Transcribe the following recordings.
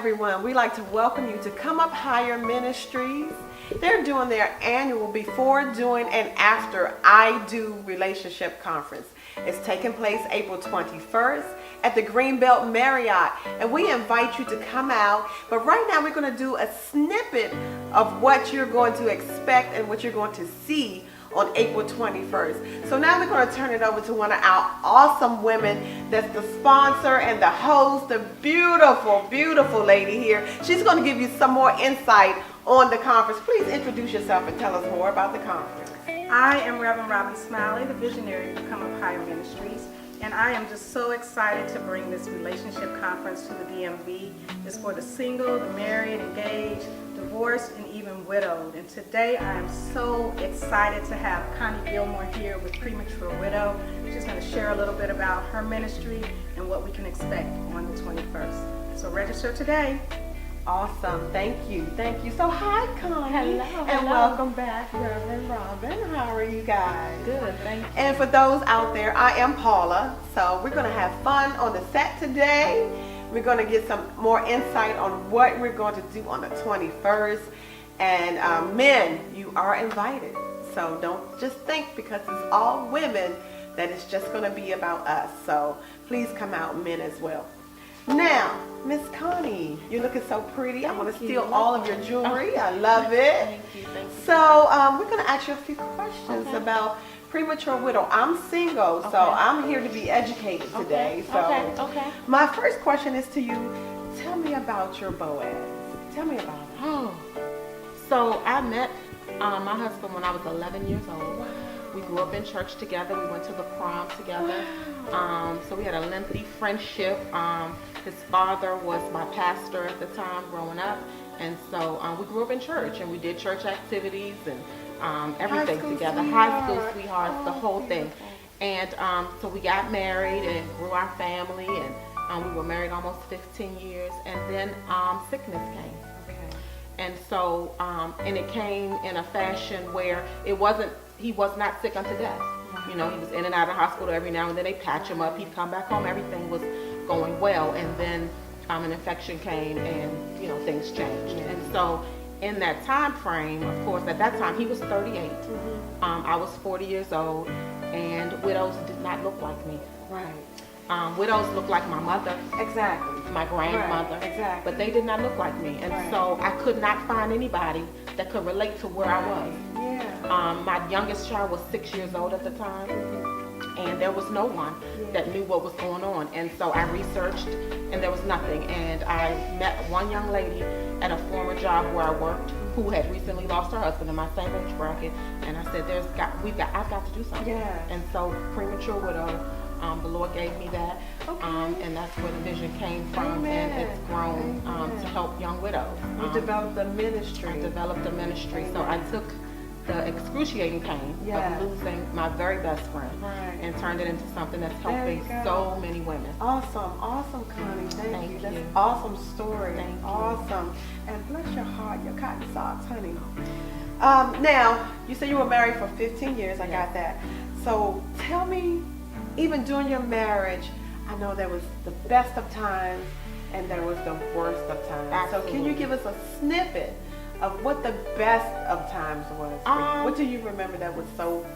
everyone. We'd like to welcome you to Come Up Higher Ministries. They're doing their annual Before, During, and After I Do Relationship Conference. It's taking place April 21st at the Greenbelt Marriott, and we invite you to come out. But right now we're going to do a snippet of what you're going to expect and what you're going to see on April 21st. So now we're going to turn it over to one of our awesome women that's the sponsor and the host, the beautiful, beautiful lady here. She's going to give you some more insight on the conference. Please introduce yourself and tell us more about the conference. I am Reverend Robin Smiley, the visionary for Come Up Higher Ministries, and I am just so excited to bring this relationship conference to the DMV. It's for the single, the married, engaged, divorced, and even widowed. And today I am so excited to have Connie Gilmore here with Premature Widow. She's going to share a little bit about her ministry and what we can expect on the 21st. So register today. Awesome. Thank you. Thank you. So hi, Connie. Hello. And welcome back, Reverend Robin. How are you guys? Good, thank you. And for those out there, I am Paula. So we're going to have fun on the set today. We're going to get some more insight on what we're going to do on the 21st. And men, you are invited. So don't just think because it's all women that it's just going to be about us. So please come out, men as well. Now, Miss Connie, you're looking so pretty. I want to steal all of your jewelry. I love it. Thank you. So we're going to ask you a few questions about Premature Widow. I'm single, so I'm here to be educated today. So my first question is to you. Tell me about your Boaz. Tell me about it. Oh, so I met my husband when I was 11 years old. Wow. We grew up in church together. We went to the prom together. Wow. So we had a lengthy friendship. His father was my pastor at the time growing up. And so we grew up in church and we did church activities and everything together. High school sweethearts, the whole thing. And so we got married and grew our family, and we were married almost 15 years. And then sickness came. And so, and it came in a fashion where he was not sick unto death. You know, he was in and out of the hospital every now and then. They patch him up. He'd come back home. Everything was going well. And then an infection came and, you know, things changed. And so in that time frame, of course, at that time, he was 38. I was 40 years old. And widows did not look like me. Right. Widows looked like my mother. Exactly. My grandmother. Right. Exactly. But they did not look like me. And so I could not find anybody that could relate to where I was. Yeah. My youngest child was 6 years old at the time. And there was no one that knew what was going on. And so I researched and there was nothing. And I met one young lady at a former job where I worked who had recently lost her husband in my same age bracket. And I said, I've got to do something. Yeah. And so Premature Widow, the Lord gave me that. And that's where the vision came from. Amen. And it's grown to help young widows. You developed a ministry. I developed a ministry. So I took the excruciating pain of losing my very best friend and turned it into something that's helping so many women. Awesome, Connie. Thank you. That's an awesome story. Thank you. Awesome. And bless your heart, your cotton socks, honey. Now, you said you were married for 15 years. I got that. So tell me, even during your marriage, I know there was the best of times and there was the worst of times. Absolutely. So can you give us a snippet of what the best of times was for you? What do you remember that was so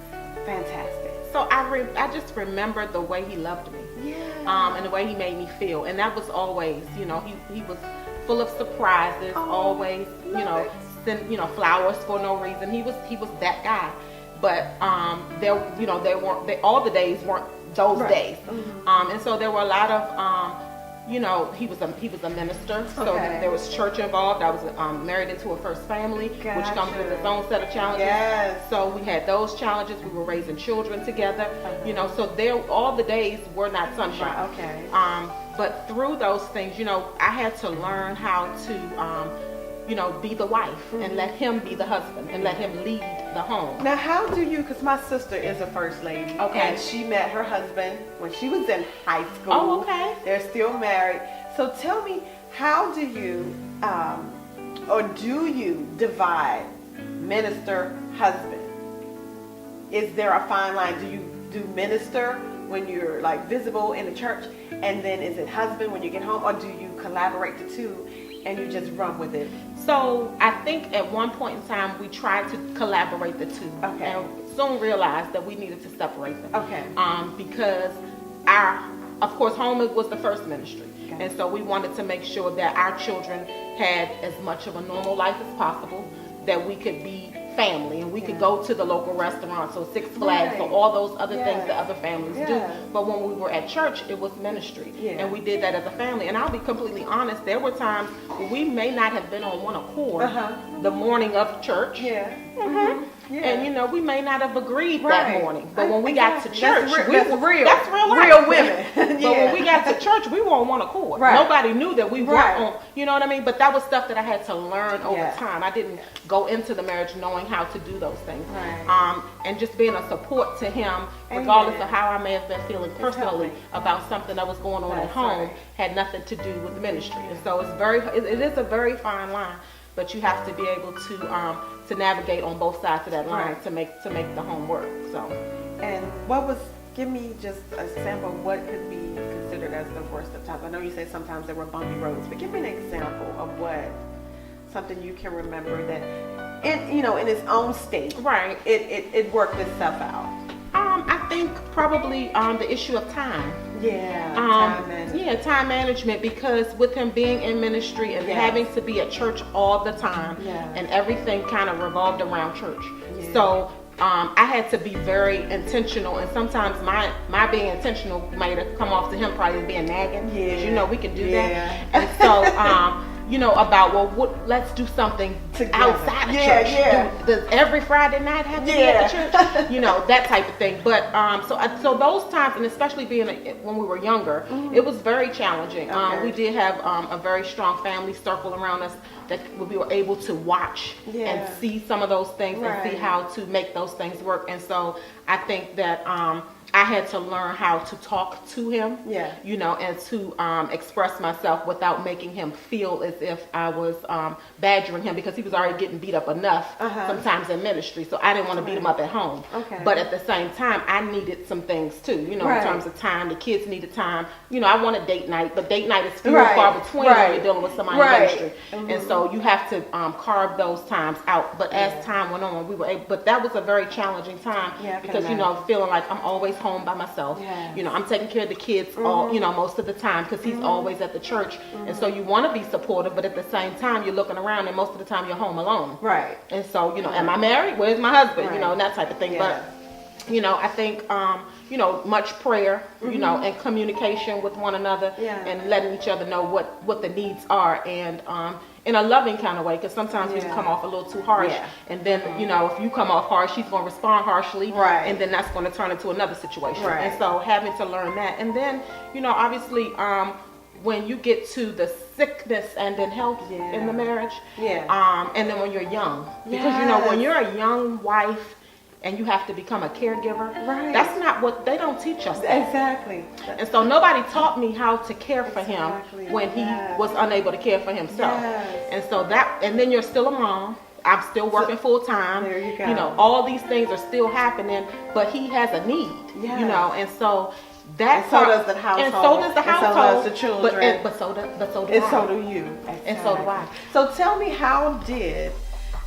fantastic? So I just remember the way he loved me. Yeah. And the way he made me feel. And that was always, you know, he was full of surprises, always, you know, send, you know, flowers for no reason. He was that guy. But all the days weren't those days. And so there were a lot of you know, he was a minister, so there was church involved. I was married into a first family, which comes with its own set of challenges. Yes. So we had those challenges. We were raising children together, you know. So all the days were not sunshine. Okay. But through those things, you know, I had to learn how to, you know, be the wife and let him be the husband and let him lead the home. Now, how do you, because my sister is a first lady, and she met her husband when she was in high school. Oh, okay. They're still married. So tell me, how do you, or do you divide minister, husband? Is there a fine line? Do you do minister when you're like visible in the church, and then is it husband when you get home, or do you collaborate the two And you just run with it. So I think at one point in time we tried to collaborate the two, Okay. and soon realized that we needed to separate them. Okay. Because of course, home was the first ministry, Okay. and so we wanted to make sure that our children had as much of a normal life as possible, that we could be family and we could go to the local restaurants or Six Flags or Right. all those other Yes. things that other families do. Yes. But when we were at church, it was ministry, Yeah. and we did that as a family. And I'll be completely honest, there were times where we may not have been on one accord the morning of church. Yeah. Yeah. And we may not have agreed Right. that morning, but when we got to church, That's we real. that's real life. Real women. But when we got to church, we were on one accord. Right. Nobody knew that we Right. weren't on, you know what I mean? But that was stuff that I had to learn over Yeah. time. I didn't go into the marriage knowing how to do those things. Right. And just being a support to him, regardless Amen. of how I may have been feeling personally about something that was going on at That's home, right. had nothing to do with ministry. And so it is a very fine line, but you have to be able to navigate on both sides of that line Right. to make the home work. So And give me just a sample of what could be considered as the worst of times. I know you say sometimes there were bumpy roads, but give me an example of something you can remember that in its own state, right. it worked itself out. I think probably the issue of time. Yeah. Time management. Yeah, time management, because with him being in ministry and Yes. having to be at church all the time, Yes. and everything kind of revolved around church. Yeah. So I had to be very intentional, and sometimes my being intentional might have come off to him probably being nagging. 'Cause we can do Yeah. that. And so about let's do something Together. outside of Yeah, church. yeah. Does every Friday night have to be at the church? That type of thing. But so those times, and especially being when we were younger, it was very challenging. Okay. We did have a very strong family circle around us that we were able to watch Yeah. and see some of those things and see Right. how to make those things work. And so I think that I had to learn how to talk to him, Yeah. and to express myself without making him feel as if I was badgering him, because he was already getting beat up enough sometimes in ministry. So I didn't want to beat him up at home. Okay. But at the same time, I needed some things too, Right. in terms of time. The kids needed time. I wanted date night, but date night is few Right. and far between Right. when you're dealing with somebody Right. in ministry. And so you have to carve those times out. But as time went on, we were able, but that was a very challenging time, Yeah, I can because, imagine. feeling like I'm always home by myself. Yes. I'm taking care of the kids all, most of the time, because he's always at the church. And so you want to be supportive, but at the same time, you're looking around and most of the time you're home alone. Right. And so, am I married? Where's my husband? Right. And that type of thing. Yeah. But, I think, much prayer, and communication with one another, Yeah. and letting each other know what the needs are, and in a loving kind of way, because sometimes we can Yeah. come off a little too harsh, Yeah. and then, if you come off harsh, she's going to respond harshly, Right. and then that's going to turn into another situation. Right. And so having to learn that, and then, obviously, when you get to the sickness and then health in the marriage, and then when you're young, because when you're a young wife and you have to become a caregiver, Right. that's not what they don't teach us. That. Exactly. And so nobody taught me how to care for Exactly. him when he Yes. was unable to care for himself. Yes. And so and then you're still a mom. I'm still working full time. There you go. All these things are still happening, but he has a need. Yes. And so that And so does the household. And so does the And so household. does the children. But so do And I. so do you. And so do I. So tell me, how did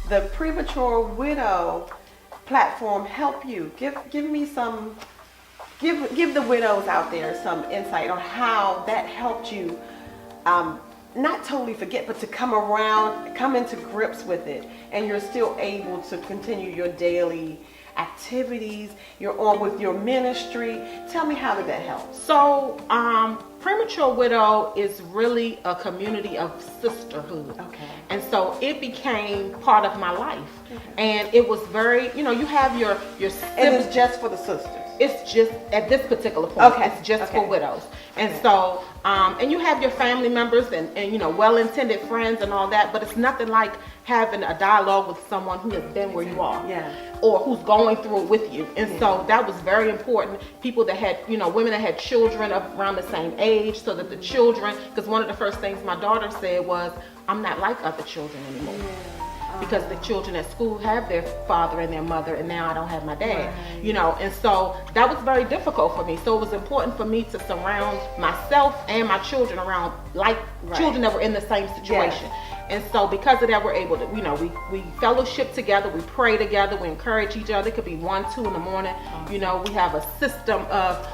the premature widow platform help you? Give me some. Give the widows out there some insight on how that helped you. Not totally forget, but to come into grips with it, and you're still able to continue your daily activities. You're on with your ministry. Tell me, how did that help? So, Premature Widow is really a community of sisterhood. Okay. And so it became part of my life. And it was very, you have your And siblings. it's just for the sisters. It's just at this particular point. Okay. It's just Okay. for widows. And so, and you have your family members and well-intended friends and all that, but it's nothing like having a dialogue with someone who has been where you are. Yeah. Or who's going through it with you. And so that was very important. People that had, women that had children around the same age, so that the children, because one of the first things my daughter said was, I'm not like other children anymore. because the children at school have their father and their mother, and now I don't have my dad, you know, and so that was very difficult for me. So it was important for me to surround myself and my children around like children that were in the same situation. And so because of that, we're able to, you know, we fellowship together, we pray together, we encourage each other. It could be 1, 2 in the morning. You know, we have a system of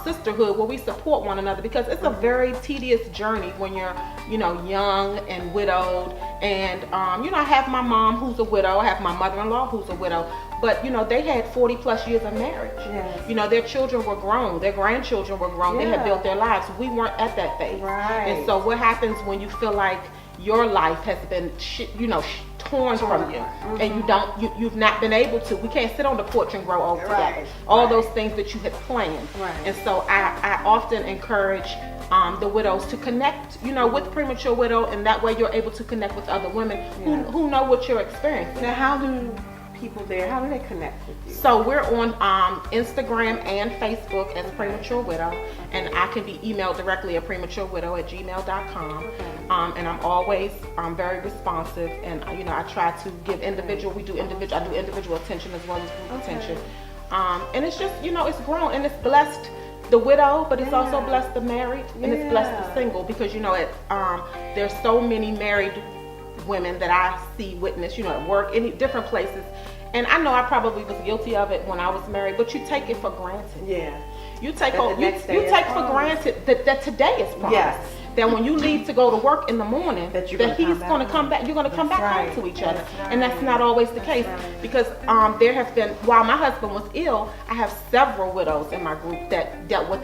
sisterhood where we support one another, because it's a very tedious journey when you're, you know, young and widowed. And you know, I have my mom who's a widow, I have my mother-in-law who's a widow, but you know, they had 40 plus years of marriage. You know, their children were grown, their grandchildren were grown, they had built their lives. We weren't at that phase. And so what happens when you feel like your life has been torn from you, and you've not been able to, we can't sit on the porch and grow old together, all those things that you had planned. And so I often encourage the widows to connect, you know, with Premature Widow, and that way you're able to connect with other women who know what you're experiencing. Now, how do people there, how do they connect with you? So we're on Instagram and Facebook as Premature Widow, and I can be emailed directly at prematurewidow@gmail.com. And I'm always very responsive, and you know, I try to give individual, I do individual attention as well as group attention. And it's just, you know, it's grown, and it's blessed the widow, but it's also blessed the married, and it's blessed the single, because you know, there's so many married women that I see, witness, you know, at work, in different places. And I know I probably was guilty of it when I was married, but you take it for granted. You take for granted that today is promised. That when you leave to go to work in the morning, that he's going to come back, you're going to come back home to each other. And that's not always the case, because there have been, while my husband was ill, I have several widows in my group that dealt with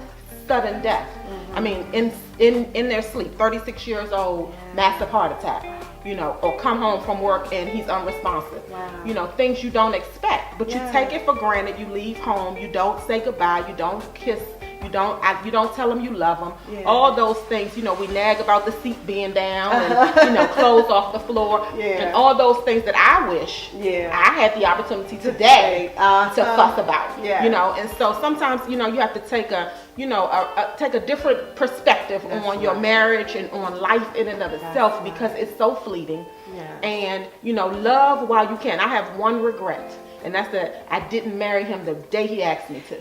sudden death. I mean, in their sleep, 36 years old, massive heart attack, you know, or come home from work and he's unresponsive. You know, things you don't expect, but you take it for granted. You leave home, you don't say goodbye, you don't kiss, you don't tell them you love them. All those things, you know, we nag about the seat being down, and you know, clothes off the floor, and all those things that I wish I had the opportunity today to fuss about. You know, and so sometimes, you know, you have to take a different perspective on your marriage and on life in and of itself, because it's so fleeting. And you know, love while you can. I have one regret, and that's that I didn't marry him the day he asked me to,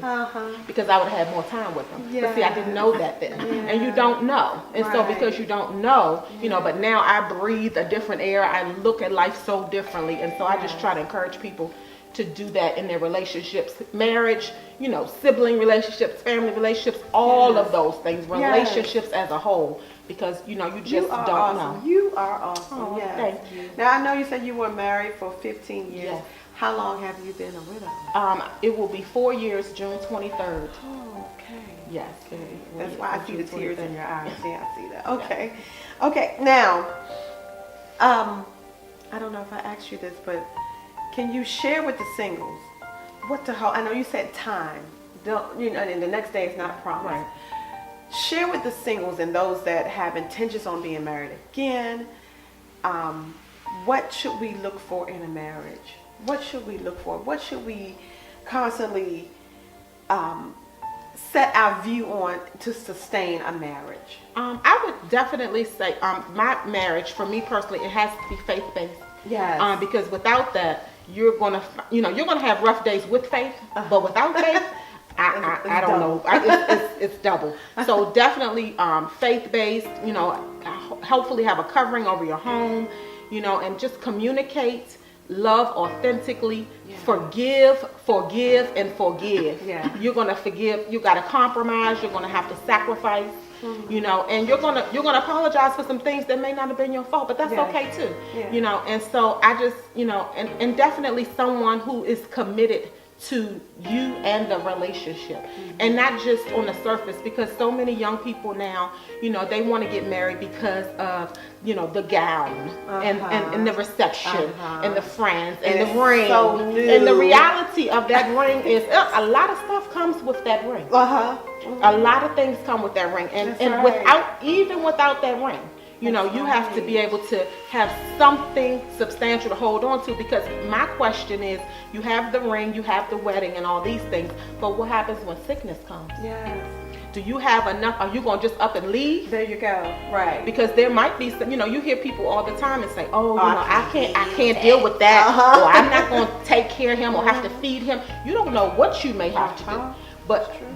because I would have had more time with him. But see, I didn't know that then, and you don't know. And so because you don't know, you know, but now I breathe a different air. I look at life so differently, and so I just try to encourage people to do that in their relationships, marriage, you know, sibling relationships, family relationships, all of those things, relationships as a whole, because you know, you just don't know. You are awesome. Oh, thank you. Now, I know you said you were married for 15 years. How long have you been a widow? It will be 4 years, June 23rd. Oh, okay. Yes. That's why I see the tears in your eyes. Yeah, I see that. Okay. Okay. Now, I don't know if I asked you this, but can you share with the singles I know you said time. Don't, you know, and the next day is not promised. Share with the singles and those that have intentions on being married again. What should we look for in a marriage? What should we look for? What should we constantly set our view on to sustain a marriage? I would definitely say my marriage, for me personally, it has to be faith-based. Because without that, you're gonna have rough days with faith, but without faith, I don't know. It's double. So definitely faith-based. You know, hopefully have a covering over your home. You know, and just communicate, love authentically, forgive, and forgive. You're gonna forgive. You gotta compromise. You're gonna have to sacrifice. You know, and you're gonna apologize for some things that may not have been your fault, but that's okay too. You know, and so I just, you know, and definitely someone who is committed to you and the relationship, and not just on the surface, because so many young people now, you know, they want to get married because of, you know, the gown and the reception and the friends and the ring, and the reality of that ring is a lot of stuff comes with that ring. A lot of things come with that ring, and without that ring, You know, you have to be able to have something substantial to hold on to, because my question is, you have the ring, you have the wedding and all these things, but what happens when sickness comes? Yes. Do you have enough? Are you going to just up and leave? There you go. Right. Because there might be some, you know, you hear people all the time and say, oh, you know, I can't deal with that, or I'm not going to take care of him or have to feed him. You don't know what you may have to do.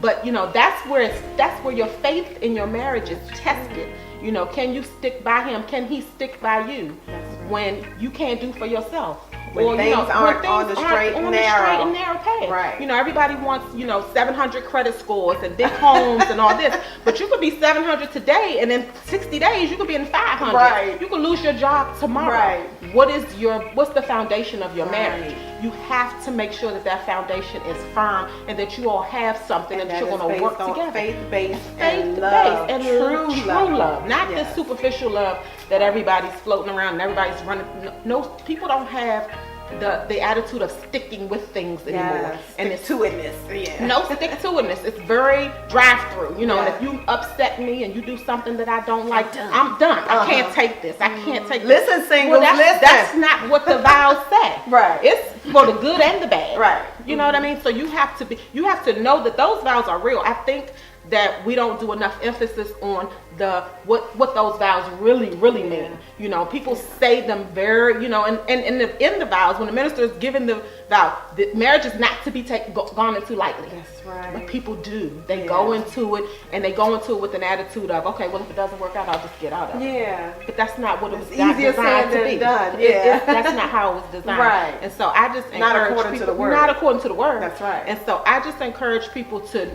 But you know, that's where your faith in your marriage is tested. You know, can you stick by him? Can he stick by you when you can't do for yourself? When things aren't on the straight and narrow path. Right. You know, everybody wants, you know, 700 credit scores and big homes and all this, but you could be 700 today, and in 60 days you could be in 500. Right. You could lose your job tomorrow. Right. What's the foundation of your marriage? You have to make sure that foundation is firm, and that you all have something, and that you're going to work together. Faith-based and love. And true love. Not this superficial love that everybody's floating around and everybody's running. No, people don't have the attitude of sticking with things anymore. And it's to-itness. Yeah. No stick-to-itness. It's very drive-through. You know, and if you upset me and you do something that I don't like, I'm done. I can't take this. I can't take this. Listen, singles, listen. That's not what the vows say. Right. It's for the good and the bad. Right. You know what I mean? So you have to know that those vows are real. I think that we don't do enough emphasis on what those vows really mean. You know, people say them very, you know, and in the vows, when the minister is giving the vow, the marriage is not to be gone into lightly. That's right. But people do. They go into it, and they go into it with an attitude of, okay, well, if it doesn't work out, I'll just get out of it. Yeah. But that's not what it was easier designed said to be. than done. Yeah. That's not how it was designed. Right. And so I just encourage not according people, to the word. Not according to the word. That's right. And so I just encourage people to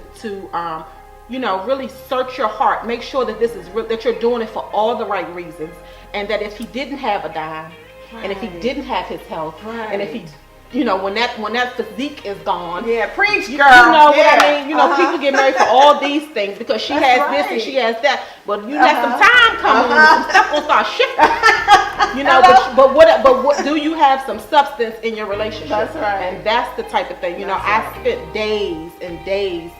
you know, really search your heart. Make sure that this is that you're doing it for all the right reasons, and that if he didn't have a dime, and if he didn't have his health, and if he, you know, when that physique is gone, preach, girl. You know what I mean? You know, people get married for all these things because she has this and she has that. But you let some time come on, some stuff will start shifting. You know, but what do you have some substance in your relationship? That's right. And that's the type of thing. You know, I spent days and days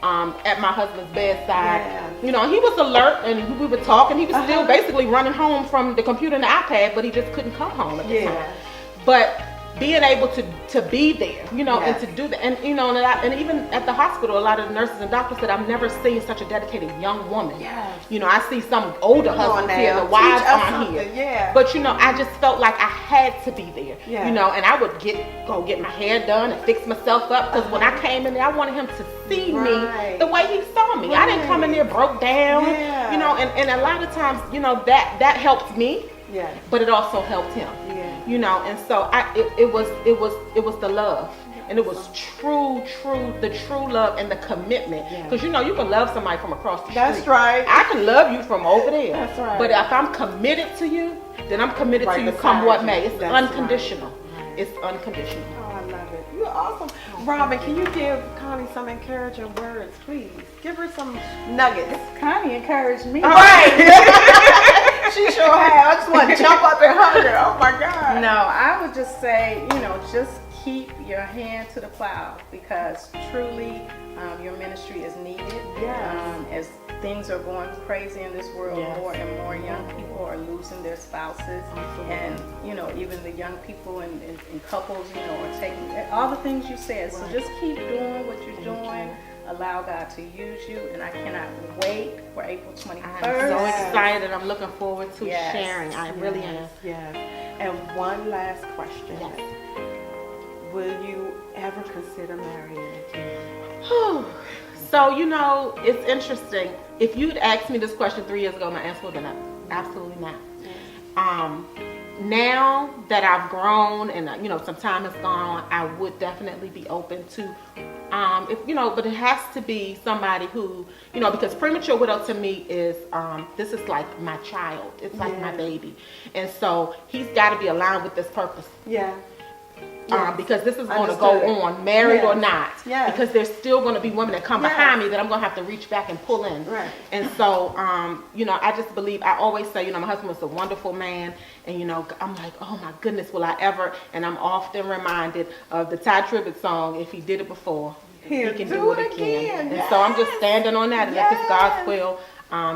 at my husband's bedside. You know, he was alert, and we were talking. He was still basically running home from the computer and the iPad, but he just couldn't come home at the time. But being able to be there, you know, and to do that, and you know, and even at the hospital, a lot of the nurses and doctors said, I've never seen such a dedicated young woman. You know, I see some older husbands here, the wives aren't here. But you know, I just felt like I had to be there. You know, and I would go get my hair done and fix myself up, because when I came in there, I wanted him to see me the way he saw me. I didn't come in there broke down. You know, and a lot of times, you know, that helped me. But it also helped him. You know, and so it was the love. And it was the true love and the commitment. Because you know, you can love somebody from across the street. That's right. I can love you from over there. That's right. But if I'm committed to you, then I'm committed to you come what may. It's unconditional. It's unconditional. Oh, I love it. You're awesome. Robin, can you give Connie some encouraging words, please? Give her some nuggets. Connie encouraged me. All right. She sure has. I just want to jump up and hug her. Oh my God. No, I would just say, you know, just keep your hand to the plow, because truly your ministry is needed. As things are going crazy in this world, more and more young people are losing their spouses. And, you know, even the young people and couples, you know, are taking all the things you said. So just keep doing what you're doing. Allow God to use you, and I cannot wait for April 21st. I'm so excited. I'm looking forward to sharing. I really am. And one last question. Will you ever consider marrying again? So, you know, it's interesting. If you'd asked me this question 3 years ago, my answer would have been absolutely not. Now that I've grown and, you know, some time has gone on, I would definitely be open to, if you know, but it has to be somebody who, you know, because premature widow to me is, this is like my child. It's like my baby. And so he's got to be aligned with this purpose. Because this is going to go on, married or not. Because there's still going to be women that come behind me that I'm going to have to reach back and pull in. And so, you know, I just believe, I always say, you know, my husband was a wonderful man. And, you know, I'm like, oh my goodness, will I ever? And I'm often reminded of the Ty Tribbett song, if he did it before, he can do it again. And so I'm just standing on that. And if it's God's will,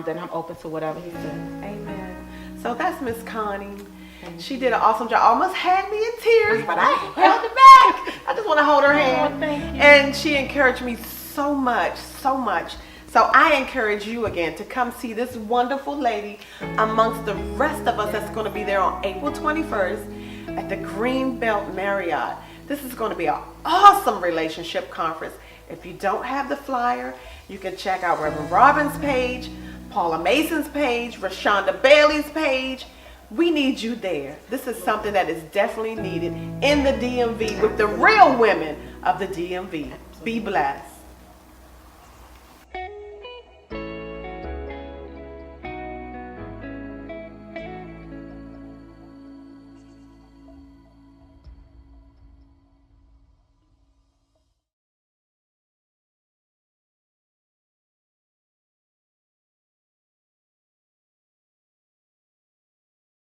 then I'm open to whatever he says. Amen. So that's Miss Connie. She did an awesome job. Almost had me in tears, but I held it back. I just want to hold her hand. Thank you. And she encouraged me so much, so much. So I encourage you again to come see this wonderful lady amongst the rest of us that's going to be there on April 21st at the Greenbelt Marriott. This is going to be an awesome relationship conference. If you don't have the flyer, you can check out Reverend Robin's page, Paula Mason's page, Rashonda Bailey's page. We need you there. This is something that is definitely needed in the DMV with the real women of the DMV. Be blessed.